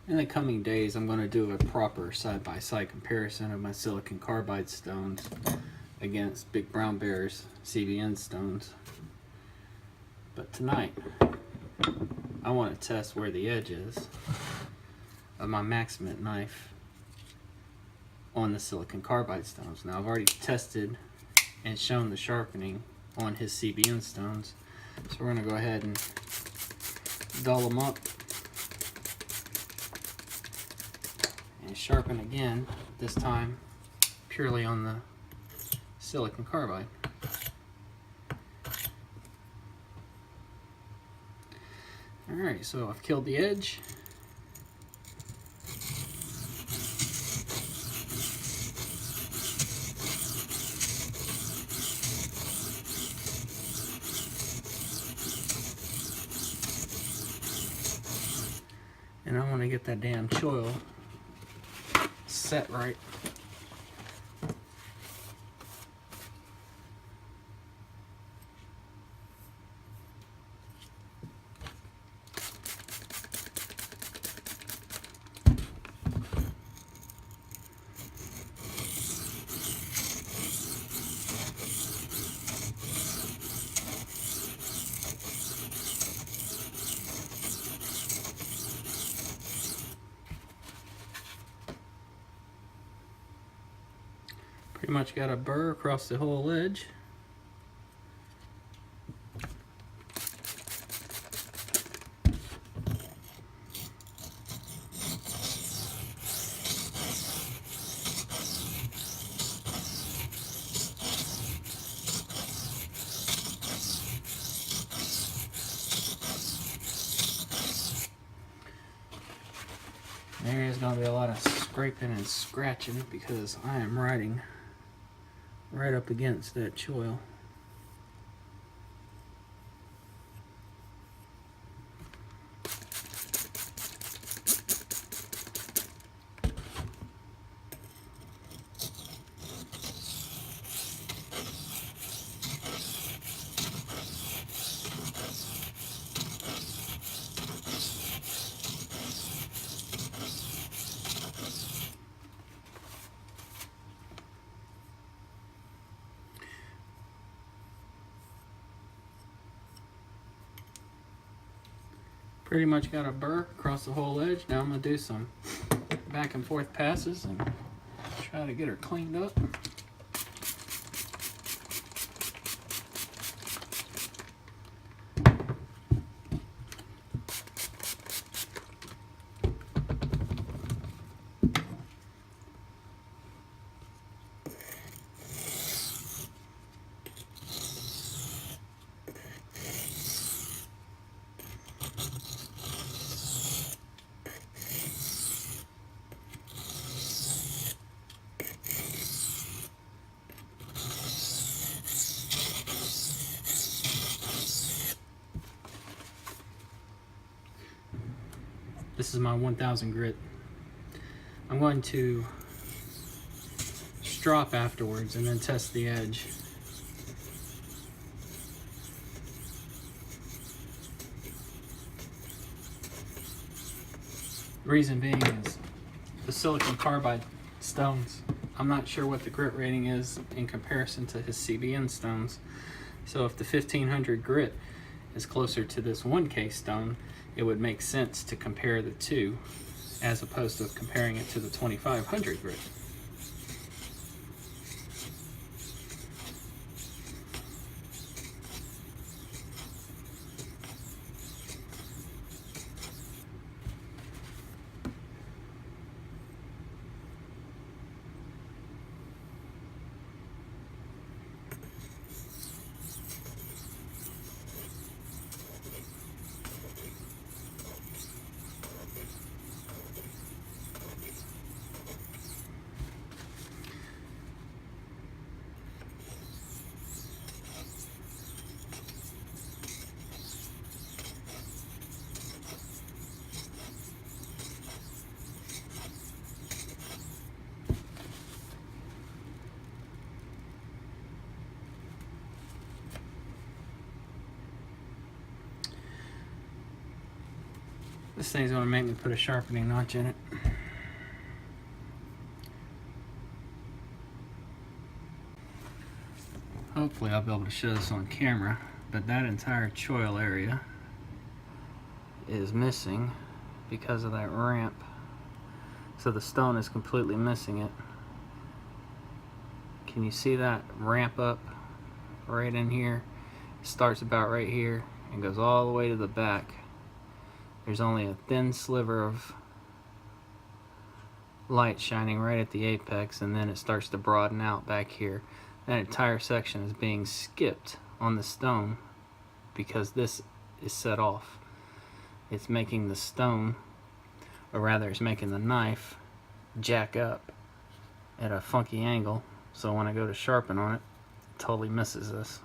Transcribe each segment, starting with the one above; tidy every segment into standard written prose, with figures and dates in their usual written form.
In the coming days, I'm going to do a proper side-by-side comparison of my silicon carbide stones against Big Brown Bear's CBN stones. But tonight, I want to test where the edge is of my Maxamet knife on the silicon carbide stones. Now, I've already tested and shown the sharpening on his CBN stones, so we're going to go ahead and dull them up and sharpen again, this time purely on the silicon carbide. Alright, so I've killed the edge. And I want to get that damn choil set right. Pretty much got a burr across the whole edge. There is going to be a lot of scraping and scratching because I am riding right up against that choil. Pretty much got a burr across the whole edge. Now I'm going to do some back and forth passes and try to get her cleaned up. This is my 1000 grit. I'm going to strop afterwards and then test the edge. Reason being is the silicon carbide stones, I'm not sure what the grit rating is in comparison to his CBN stones. So if the 1500 grit is closer to this 1K stone, it would make sense to compare the two as opposed to comparing it to the 2500 grit. This thing's gonna make me put a sharpening notch in it. Hopefully I'll be able to show this on camera, but that entire choil area is missing because of that ramp. So the stone is completely missing it. Can you see that ramp up right in here? It starts about right here and goes all the way to the back. There's only a thin sliver of light shining right at the apex, and then it starts to broaden out back here. That entire section is being skipped on the stone because this is set off. It's making the stone, or rather it's making the knife, jack up at a funky angle, so when I go to sharpen on it, it totally misses this.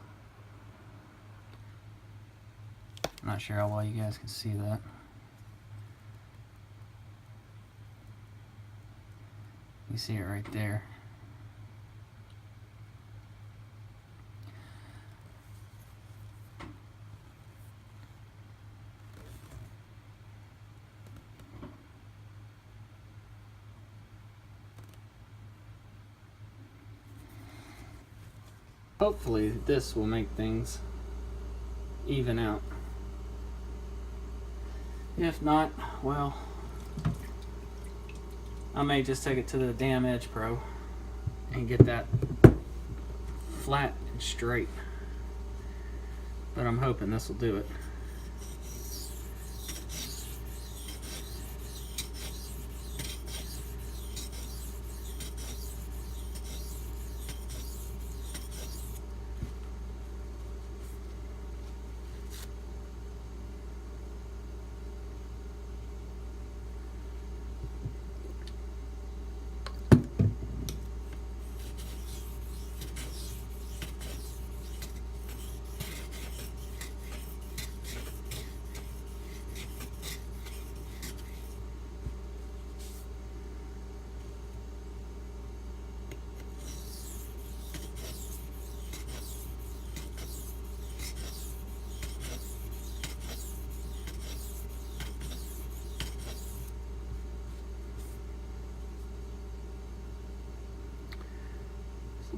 I'm not sure how well you guys can see that. You see it right there. Hopefully this will make things even out. If not, well, I may just take it to the damn Edge Pro and get that flat and straight. But I'm hoping this will do it.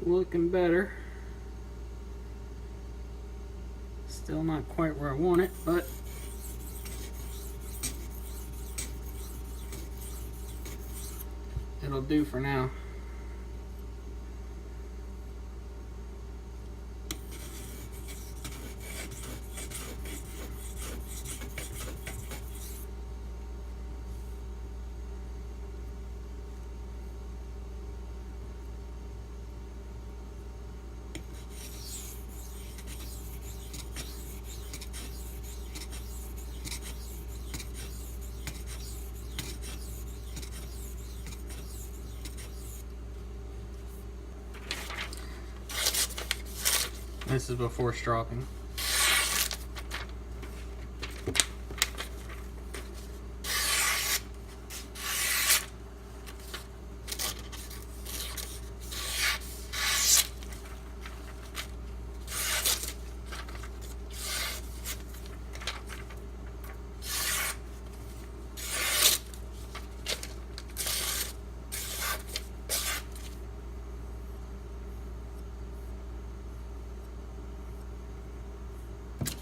Looking better. Still not quite where I want it, but it'll do for now. This is before stropping.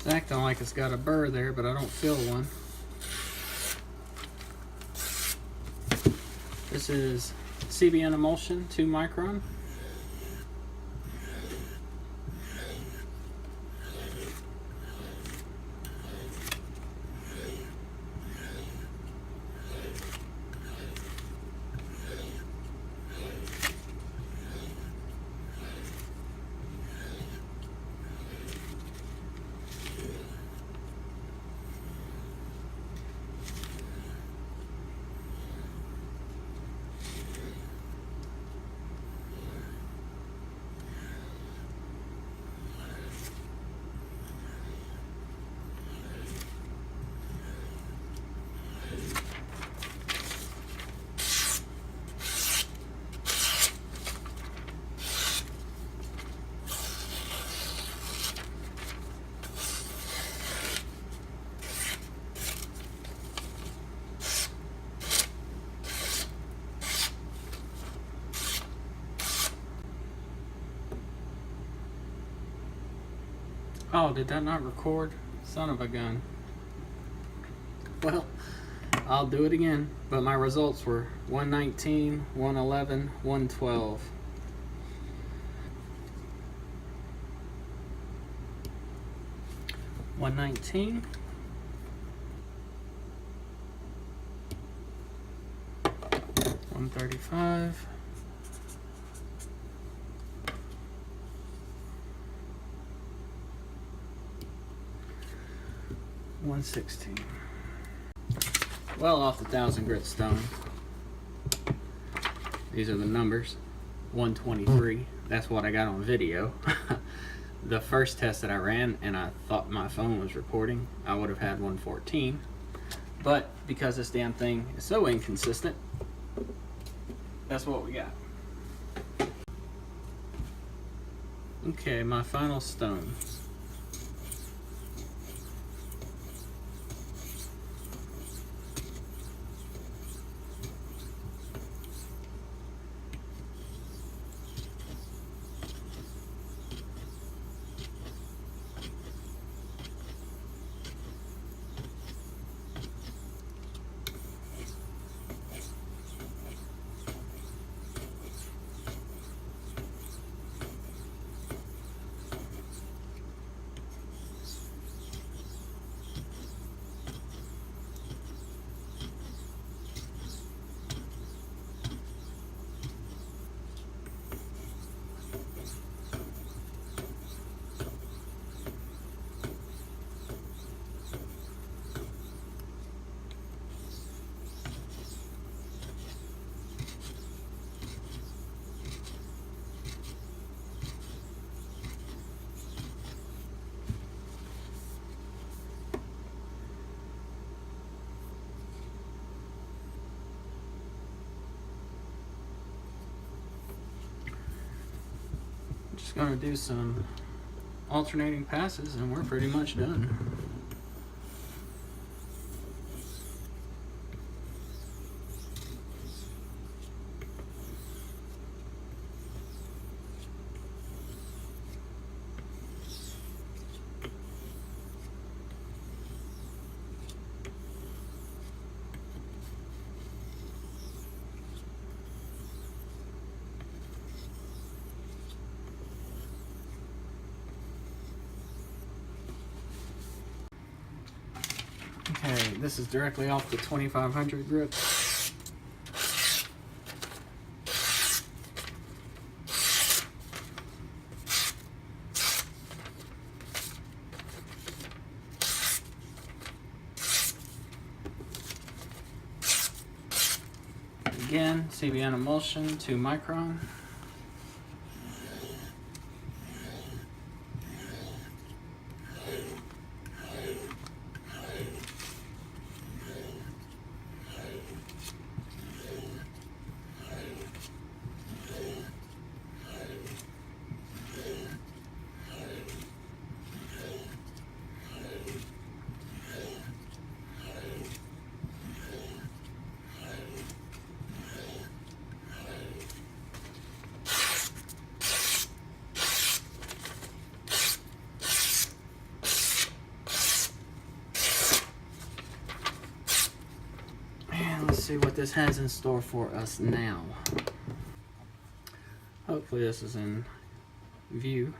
It's acting like it's got a burr there, but I don't feel one. This is CBN emulsion 2 micron. Oh, did that not record? Son of a gun. Well, I'll do it again, but my results were 119, 111, 112. $119, $135, $116. Well off the 1,000 grit stone. These are the numbers. 123. That's what I got on video. The first test that I ran, and I thought my phone was recording, I would have had 114. But because this damn thing is so inconsistent, that's what we got. Okay, my final stone. Just gonna do some alternating passes and we're pretty much done. Okay, this is directly off the 2500 grip. Again, CBN emulsion, 2 micron. Let's see what this has in store for us now. Hopefully this is in view.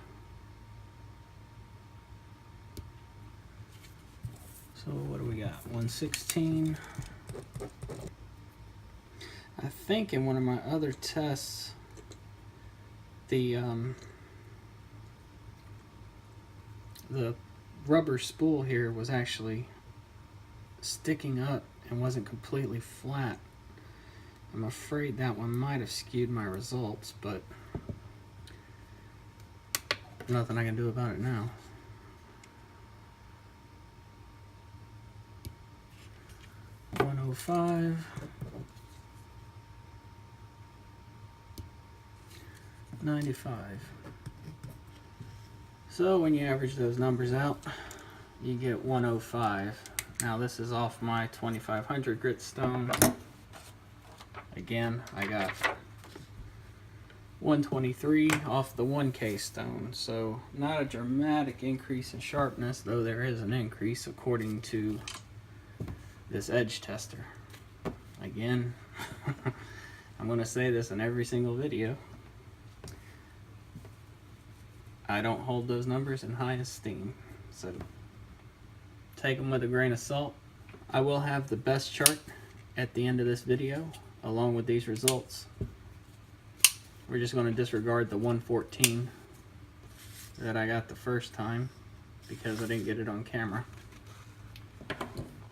So what do we got? 116. I think in one of my other tests, the rubber spool here was actually sticking up and wasn't completely flat. I'm afraid that one might have skewed my results, but nothing I can do about it now. $105. $95. So when you average those numbers out, you get 105. Now this is off my 2500 grit stone. Again, I got 123 off the 1K stone. So not a dramatic increase in sharpness, though there is an increase according to this edge tester. Again, I'm going to say this in every single video. I don't hold those numbers in high esteem, so take them with a grain of salt. I will have the best chart at the end of this video along with these results. We're just going to disregard the 114 that I got the first time because I didn't get it on camera.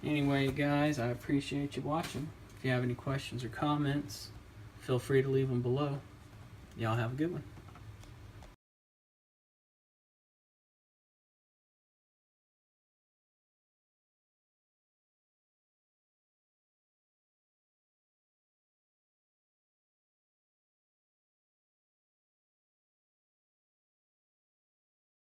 Anyway, guys, I appreciate you watching. If you have any questions or comments, feel free to leave them below. Y'all have a good one.